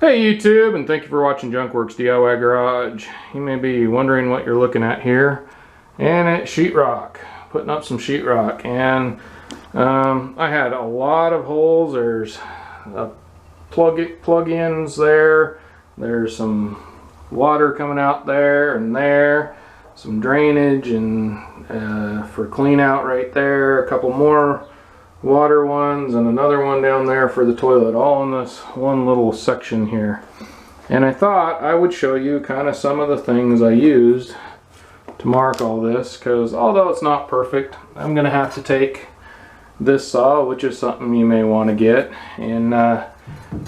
Hey YouTube, and thank you for watching Junkworks DIY Garage. You may be wondering what you're looking at here, and it's sheetrock. Putting up some sheetrock, and I had a lot of holes. There's plug-ins there. There's some water coming out there and there. Some drainage and for clean out right there. A couple more water ones and another one down there for the toilet, all in this one little section here. And I thought I would show you kind of some of the things I used to mark all this, because although it's not perfect, I'm gonna have to take this saw, which is something you may want to get, and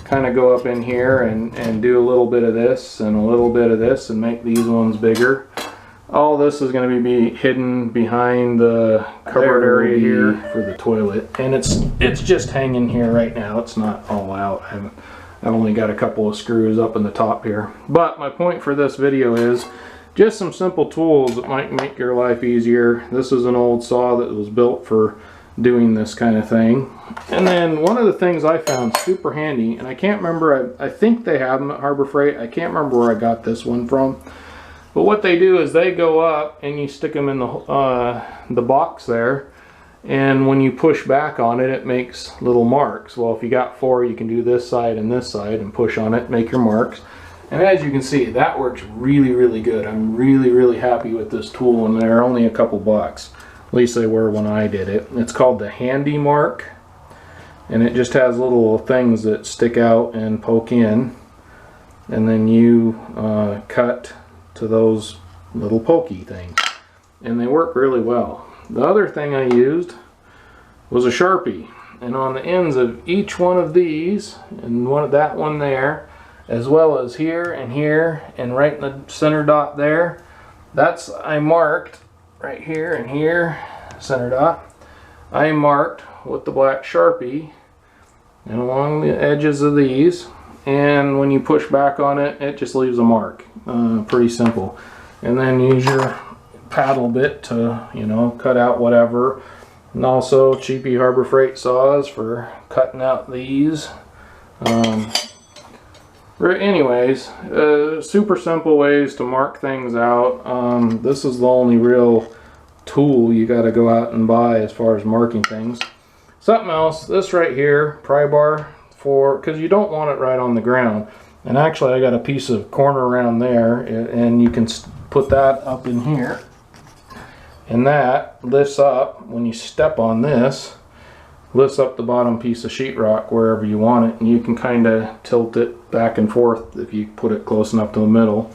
kind of go up in here and do a little bit of this and a little bit of this and make these ones bigger. All this is going to be hidden behind the cupboard area here for the toilet, and it's just hanging here right now. It's not all out. I've only got a couple of screws up in the top here. But my point for this video is just some simple tools that might make your life easier. This is an old saw that was built for doing this kind of thing. And then one of the things I found super handy, and I can't remember, I think they have them at Harbor Freight. I can't remember where I got this one from. But what they do is they go up and you stick them in the box there, and when you push back on it, it makes little marks. Well, if you got four, you can do this side and push on it, make your marks. And as you can see, that works really, really good. I'm really, really happy with this tool, and they're only a couple bucks. At least they were when I did it. It's called the Handy Mark, and it just has little things that stick out and poke in, and then you cut to those little pokey things, and they work really well. The other thing I used was a Sharpie, and on the ends of each one of these, and that one there, as well as here and right in the center dot there, that's I marked right here and here, center dot, I marked with the black Sharpie and along the edges of these. And when you push back on it, it just leaves a mark. Pretty simple. And then use your paddle bit to, you know, cut out whatever. And also cheapy Harbor Freight saws for cutting out these. Anyways, super simple ways to mark things out. This is the only real tool you got to go out and buy as far as marking things. Something else, this right here, Prybar. Because you don't want it right on the ground. And actually I got a piece of corner around there, and you can put that up in here, and that lifts up when you step on this, lifts up the bottom piece of sheetrock wherever you want it, and you can kind of tilt it back and forth if you put it close enough to the middle.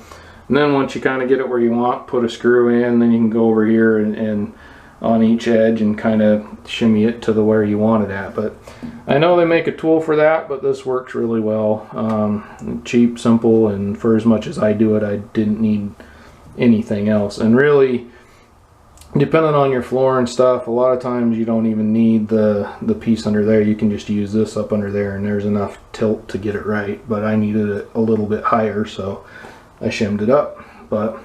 And then once you kind of get it where you want, put a screw in, then you can go over here and on each edge and kind of shimmy it to the where you want it at. But I know they make a tool for that, but this works really well. Cheap, simple, and for as much as I do it, I didn't need anything else. And really, depending on your floor and stuff, a lot of times you don't even need the piece under there. You can just use this up under there, and there's enough tilt to get it right. But I needed it a little bit higher, so I shimmed it up. But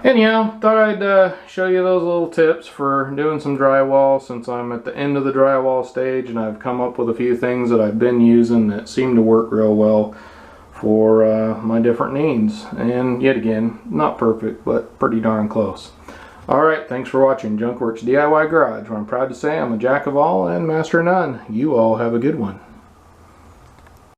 anyhow, thought I'd show you those little tips for doing some drywall, since I'm at the end of the drywall stage, and I've come up with a few things that I've been using that seem to work real well for my different needs. And yet again, not perfect, but pretty darn close. Alright, thanks for watching Junkworks DIY Garage, where I'm proud to say I'm a jack of all and master of none. You all have a good one.